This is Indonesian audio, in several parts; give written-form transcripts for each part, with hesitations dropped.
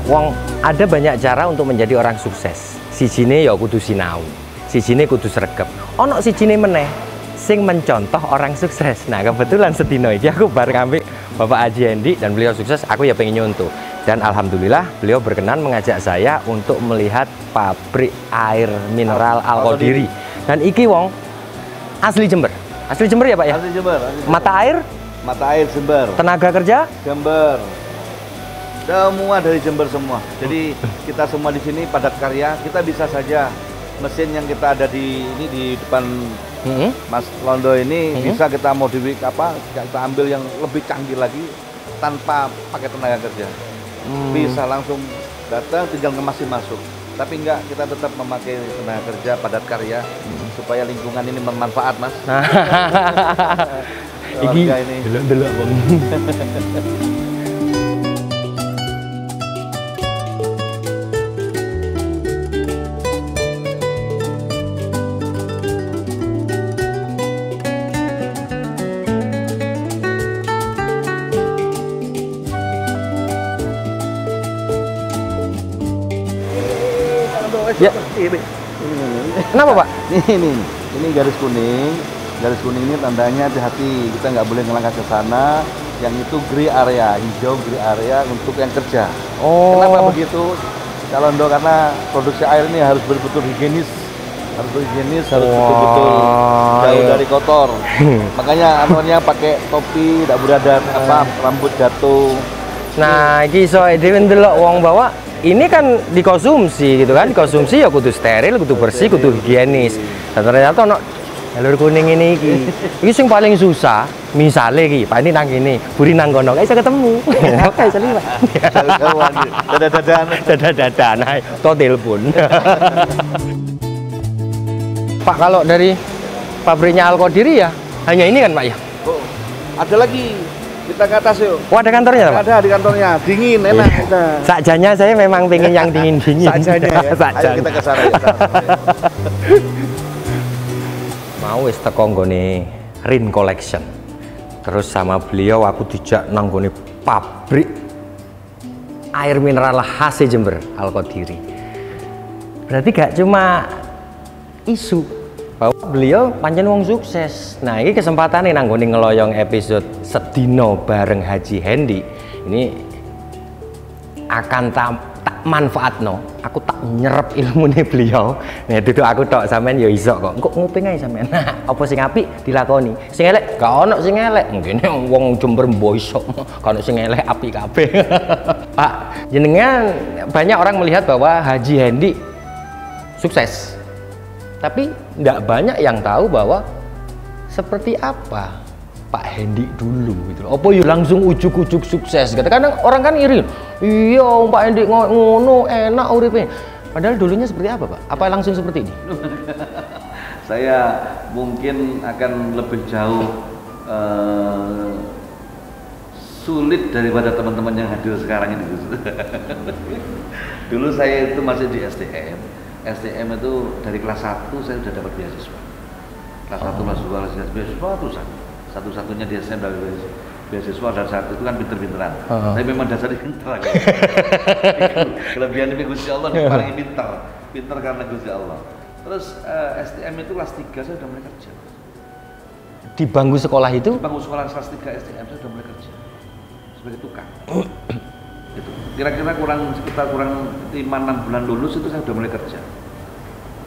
Wong ada banyak cara untuk menjadi orang sukses. Sijine ya kudu sinau, sijine kudu sregep. Ono sijine meneh sing mencontoh orang sukses. Nah, kebetulan sedino iki aku bareng ambek Bapak Haji Hendy dan beliau sukses, aku ya pengen nyontoh. Dan alhamdulillah beliau berkenan mengajak saya untuk melihat pabrik air mineral Al-Qadiri. Dan iki wong asli Jember. Asli Jember ya, Pak ya? Asli Jember. Asli Jember. Mata air Jember. Tenaga kerja Jember. Semua dari Jember semua. Jadi kita semua di sini padat karya. Kita bisa saja mesin yang kita ada di ini di depan Mas Londo ini bisa kita modifik kita ambil yang lebih canggih lagi tanpa pakai tenaga kerja. Bisa langsung datang tinggal ngemasin masuk. Tapi enggak, kita tetap memakai tenaga kerja padat karya supaya lingkungan ini bermanfaat, Mas. Iki delok-delok Bang. Ya. Kenapa, Pak? Ini garis kuning. Garis kuning ini tandanya hati-hati, kita nggak boleh ngelangkah ke sana. Yang itu grey area, hijau grey area untuk yang kerja. Oh. Kenapa begitu? Calondo karena produksi air ini harus betul-betul higienis, harus betul-betul jauh dari kotor. Makanya anunya pakai topi, tidak boleh ada rambut jatuh. Nah, iki iso dhewe ndelok wong bawa ini kan dikonsumsi gitu kan, dikonsumsi ya kudu steril, kudu bersih, kudu higienis. Dan ternyata ono jalur kuning ini iki sing paling susah. Misale iki, Pak ini nang kene, buri nang kono, gak iso ketemu. Oke, seli, Pak. Dadah-dadahan ae, to telepon. Pak, kalau dari pabriknya Al-Qadiri ya hanya ini kan, Pak ya? Oh, ada lagi. Kita ke atas yuk. Oh, ada kantornya, Pak? Ada di kantornya, dingin, enak. Sakjanya saya memang pengen yang dingin-dingin. Sakjanya ya. Ayo kita ke sana. Mau wis teko nggone Rin Collection. Terus sama beliau aku dijak nang nggone pabrik air mineral khas Jember Al-Qadiri. Berarti gak cuma isu bahwa beliau pancen wong sukses. Nah, ini kesempatan nih nanggone ngeloyong episode sedino bareng Haji Hendy. Ini akan tak manfaatno. Aku tak nyerep ilmu nih beliau. Nah, duduk aku tok sampean ya iso kok. Engko nguping ae sampean. Nah, apa sing apik dilakoni. Sing elek gak ono sing elek. Mungkin wong Jember mbok iso. Gak ono sing elek apik kabeh. Pak, jenengan banyak orang melihat bahwa Haji Hendy sukses. Tapi tidak banyak yang tahu bahwa seperti apa Pak Hendy dulu gitu. Apa ya langsung ujuk-ujuk sukses. Kadang orang kan iri. Iya, Pak Hendy ngono enak uripe. Padahal dulunya seperti apa, Pak? Apa langsung seperti ini? Saya mungkin akan lebih jauh sulit daripada teman-teman yang hadir sekarang ini. Dulu saya itu masih di SDM. SDM itu dari kelas 1 saya sudah dapat beasiswa. Kelas 1, kelas 2, kelas 3 beasiswa itu satu-satunya di SDM dari beasiswa dan saat itu kan pinter-pinteran. Tapi memang dasarnya pinter. Kelebihan ini Gusti Allah nih paling pinter karena Gusti Allah. Terus SDM itu kelas 3 saya sudah mulai kerja. Di bangku sekolah itu? Di bangku sekolah kelas 3 SDM saya sudah mulai kerja sebagai tukang. Gitu. Kira-kira sekitar kurang 5-6 bulan lulus itu saya sudah mulai kerja.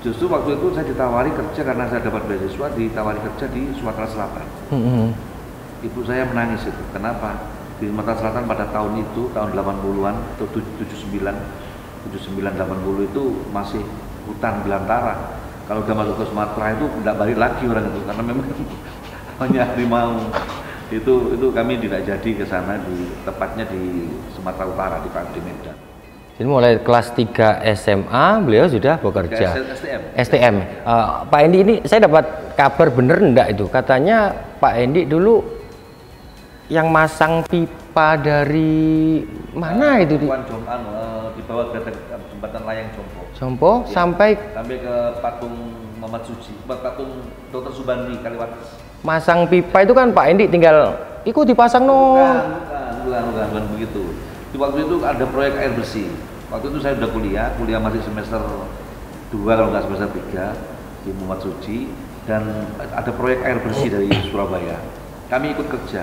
Justru waktu itu saya ditawari kerja karena saya dapat beasiswa, ditawari kerja di Sumatera Selatan. Ibu saya menangis itu. Kenapa? Di Sumatera Selatan pada tahun itu, tahun 80-an atau 79, 80 itu masih hutan belantara. Kalau udah masuk ke Sumatera itu tidak balik lagi orang itu karena memang hanya harimau. Itu kami tidak jadi ke sana, tepatnya di Sumatera Utara di Medan. Jadi mulai kelas 3 SMA beliau sudah bekerja. STM. Pak Endi ini saya dapat kabar bener enggak itu? Katanya Pak Endi dulu yang masang pipa dari mana itu? Di bawah jembatan layang Jompo ya, sampai ke patung Muhammad Suci, patung Dr. Subandi Kaliwates. Masang pipa itu kan Pak Endi tinggal ikut dipasang bukan begitu. Di waktu itu ada proyek air bersih. Waktu itu saya udah kuliah masih semester 2 kalau nggak semester 3 di Muhammad Suci, dan ada proyek air bersih dari Surabaya. Kami ikut kerja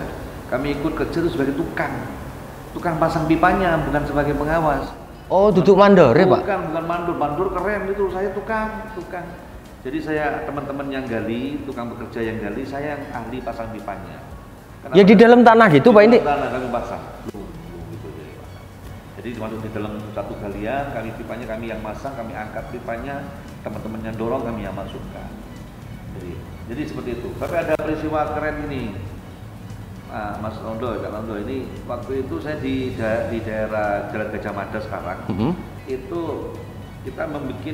itu sebagai tukang pasang pipanya, bukan sebagai pengawas. Oh, duduk mandor ya Pak? Bukan mandor keren itu, saya tukang. Jadi saya teman-teman yang gali, tukang bekerja yang gali, saya yang ahli pasang pipanya. Kenapa? Ya di dalam tanah gitu Pak Endi? Di dalam tanah kami pasang. Jadi masuk di dalam satu galian, kami yang masang, kami angkat pipanya, teman-teman yang dorong, kami yang masukkan. Jadi seperti itu. Tapi ada peristiwa keren ini, Mas Rondo ini waktu itu saya di daerah Jalan Gajah Mada sekarang, itu kita membuat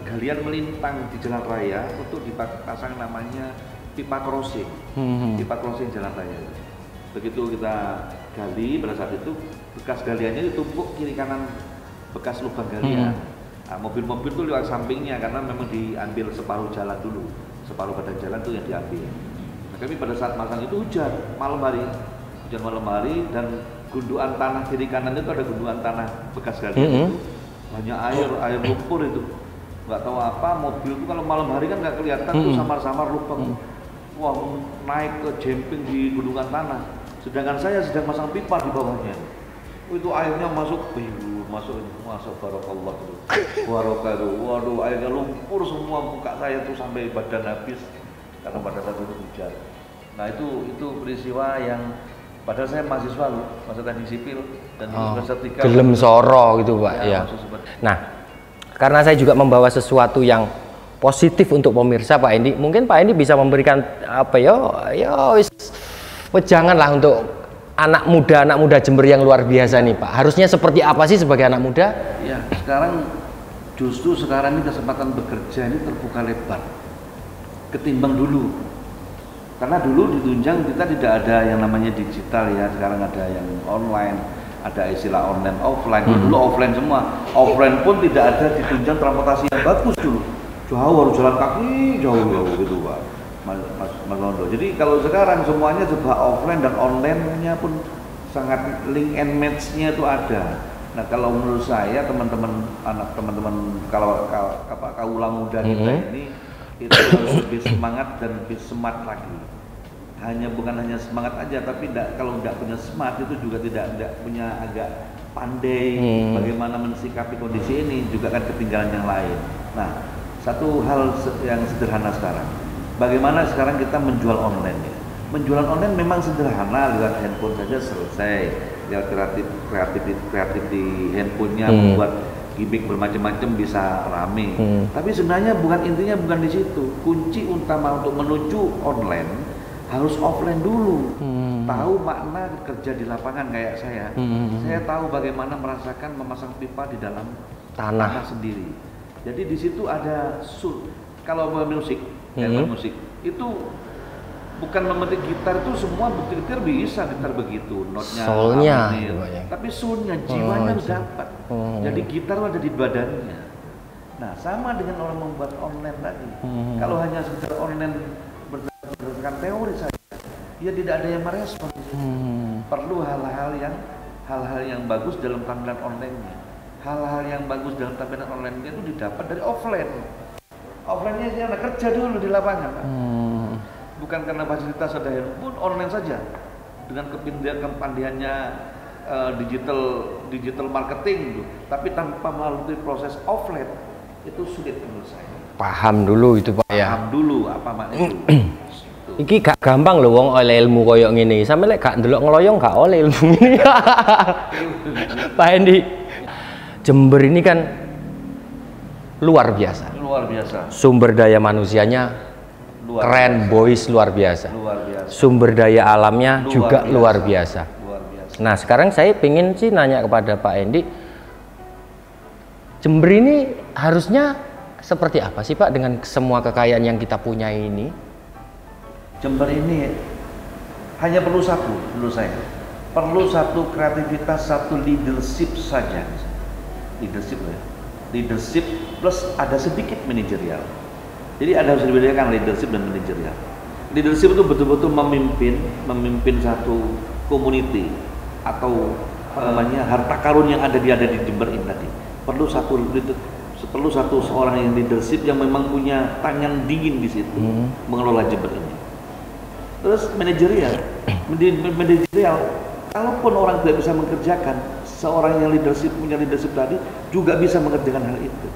galian melintang di jalan raya untuk dipasang namanya pipa crossing, pipa crossing jalan raya. Begitu kita gali, pada saat itu bekas galiannya ditumpuk kiri kanan bekas lubang galian. Nah, mobil-mobil itu lewat sampingnya karena memang diambil separuh jalan dulu, separuh badan jalan itu yang diambil. Nah, kami pada saat masang itu hujan malam hari, dan gundukan tanah kiri kanan itu ada gundukan tanah bekas galian itu banyak air lumpur itu, nggak tahu apa, mobil itu kalau malam hari kan nggak kelihatan tuh samar-samar lubang. Wah, naik ke jemping di gundukan tanah. Sedangkan saya sedang masang pipa di bawahnya. Itu airnya masuk barokallah itu. Waduh, airnya lumpur semua muka saya tuh sampai badan habis karena pada saat itu hujan. Nah, itu peristiwa yang padahal saya mahasiswa loh, masa teknik sipil dan semester 3. Gelem soro gitu Pak ya. Nah, karena saya juga membawa sesuatu yang positif untuk pemirsa Pak Endi, mungkin Pak Endi bisa memberikan apa wejangan lah untuk anak muda Jember yang luar biasa nih Pak. Harusnya seperti apa sih sebagai anak muda? Ya, justru sekarang ini kesempatan bekerja ini terbuka lebar ketimbang dulu. Karena dulu ditunjang kita tidak ada yang namanya digital ya, sekarang ada yang online, ada istilah online offline. Dulu offline semua, offline pun tidak ada ditunjang transportasi yang bagus dulu. Jauh harus jalan kaki, jauh gitu Pak Mas Londo. Jadi kalau sekarang semuanya serba offline dan online-nya pun sangat link and match-nya itu ada. Nah, kalau menurut saya teman-teman kaula muda kita ini itu harus lebih semangat dan lebih smart lagi. Bukan hanya semangat aja, tapi kalau tidak punya smart itu juga tidak punya agak pandai bagaimana mensikapi kondisi ini, juga kan ketinggalan yang lain. Nah, satu hal yang sederhana sekarang, bagaimana sekarang kita menjual online ya. Menjual online memang sederhana, lewat handphone saja selesai, lewat kreatif di handphonenya, membuat gimmick bermacam-macam bisa rame. Tapi sebenarnya intinya bukan di situ. Kunci utama untuk menuju online harus offline dulu. Tahu makna kerja di lapangan kayak saya. Saya tahu bagaimana merasakan memasang pipa di dalam tanah sendiri. Jadi di situ ada kalau musik itu bukan memetik gitar itu semua gitar bisa gitar begitu, notnya soulnya, tapi soulnya, jiwanya harus dapat. Jadi gitar ada di badannya. Nah, sama dengan orang membuat online tadi. Kalau hanya sekedar online berdasarkan teori saja, ya tidak ada yang merespon. Perlu hal-hal yang bagus dalam tampilan online-nya. Hal-hal yang bagus dalam tampilan online-nya itu didapat dari offline. Offline-nya sih anak kerja dulu di lapangan, Pak. Bukan karena fasilitas ada handphone, online saja. Dengan kepandaiannya digital marketing, tapi tanpa melalui proses offline itu sulit menurut saya. Paham dulu itu Pak ya. Paham dulu apa makna itu. Iki gak gampang loh wong oleh ilmu koyok ngene. Sampe lek gak ndelok ngeloyong gak oleh ilmu ini. Pak Endi, Jember ini kan luar biasa. Luar biasa. Sumber daya manusianya keren, boys luar biasa. Sumber daya alamnya juga luar biasa. Nah, sekarang saya pengen sih nanya kepada Pak Endi, Jember ini harusnya seperti apa sih Pak dengan semua kekayaan yang kita punya ini? Jember ini hanya perlu satu menurut saya. Perlu satu kreativitas, satu leadership saja. Leadership ya. Leadership plus ada sedikit manajerial. Jadi ada harus dibedakan leadership dan manajerial. Leadership itu betul-betul memimpin satu community atau apa namanya harta karun yang ada di Jember ini tadi. Perlu satu seorang yang leadership yang memang punya tangan dingin di situ mengelola Jember ini. Terus manajerial, kalaupun orang tidak bisa mengerjakan, seorang yang punya leadership tadi juga bisa mengerjakan hal itu.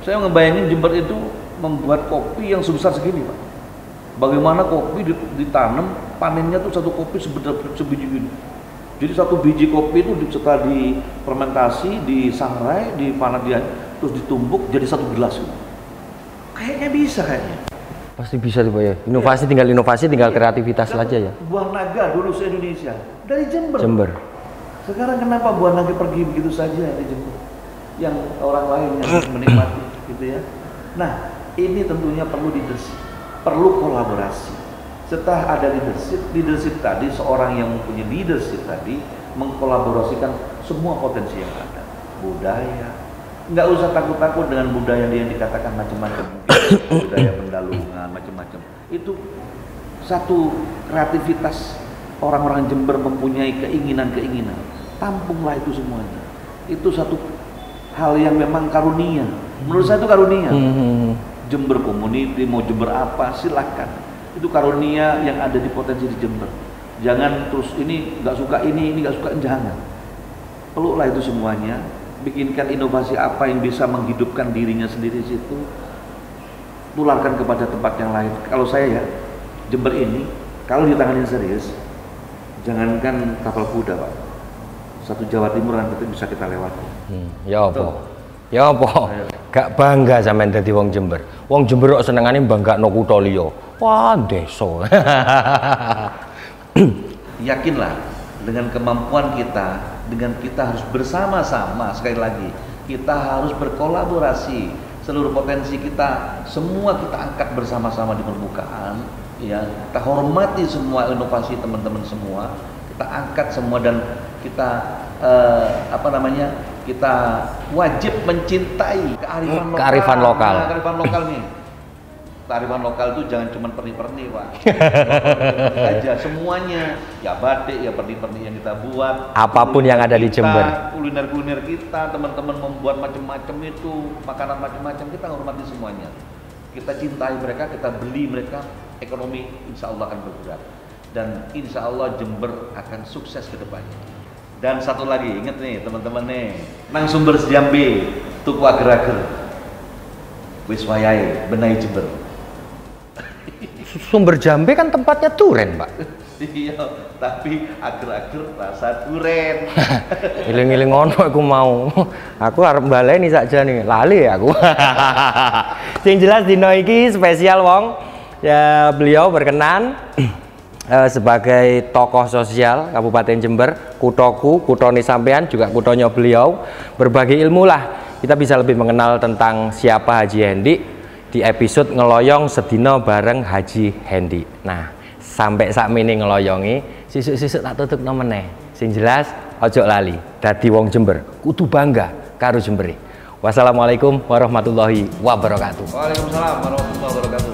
Saya ngebayangin Jember itu membuat kopi yang sebesar segini Pak. Bagaimana kopi ditanam, panennya tuh satu kopi sebiji gini. Jadi satu biji kopi itu setelah difermentasi, disangrai, terus ditumbuk jadi satu gelas. Kayaknya bisa kayaknya. Pasti bisa tuh Pak ya. Inovasi tinggal kreativitas saja ya. Buah naga dulu se-Indonesia dari Jember. Sekarang kenapa buah naga pergi begitu saja di Jember? Yang orang lain yang menikmati gitu ya. Nah, ini tentunya perlu leadership, perlu kolaborasi. Setelah ada leadership tadi, seorang yang mempunyai leadership tadi mengkolaborasikan semua potensi yang ada. Budaya, nggak usah takut-takut dengan budaya yang dikatakan macam-macam, budaya pendalungan, macam-macam. Itu satu kreativitas orang-orang Jember mempunyai keinginan-keinginan. Tampunglah itu semuanya. Itu satu hal yang memang karunia. Menurut saya itu karunia. Jember Community, mau Jember apa, silakan. Itu karunia yang ada di potensi di Jember. Jangan terus ini nggak suka ini nggak suka, jangan. Peluklah itu semuanya. Bikinkan inovasi apa yang bisa menghidupkan dirinya sendiri di situ. Tularkan kepada tempat yang lain. Kalau saya ya, Jember ini kalau ditangani serius, jangankan kapal kuda Pak. Satu Jawa Timur nanti bisa kita lewati. Ya apa? Ya apa? Gak bangga sampean dadi wong Jember. Wong Jember kok senengane banggakno kutha liya. Wah, desa. Yakinlah dengan kemampuan kita, dengan kita harus bersama-sama, sekali lagi kita harus berkolaborasi. Seluruh potensi kita semua kita angkat bersama-sama di permukaan, ya. Kita hormati semua inovasi teman-teman semua. Kita angkat semua dan kita kita wajib mencintai kearifan lokal. Nah, kearifan lokal nih. Kearifan lokal itu jangan cuma perni-perni Pak. Aja semuanya, ya batik, ya perni-perni yang kita buat. Apapun yang ada di Jember. Kuliner-kuliner kita, teman-teman membuat macam-macam itu, makanan macam-macam, kita hormati semuanya. Kita cintai mereka, kita beli mereka, ekonomi insya Allah akan bergerak. Dan insya Allah Jember akan sukses ke depannya. Dan satu lagi, ingat nih teman-teman nih, nang sumber Jambe, tuku ager-ager, wis wayahe benahi Jember. Sumber Jambe kan tempatnya duren Pak. Iya, tapi ager-ager rasa duren. Iling-iling ngono aku mau. Aku arep baleni saja nih, lali aku. Sing jelas dino iki spesial wong. Ya beliau berkenan sebagai tokoh sosial Kabupaten Jember, kutoku, kutoni sampean, juga kutonya beliau. Berbagi ilmu lah, kita bisa lebih mengenal tentang siapa Haji Hendy di episode ngeloyong sedino bareng Haji Hendy. Nah, sampai saat ini ngeloyongi, sisuk-sisuk tak tutup nomene. Sing jelas, ojo lali, dadi wong Jember, kudu bangga karo Jemberi. Wassalamualaikum warahmatullahi wabarakatuh. Waalaikumsalam warahmatullahi wabarakatuh.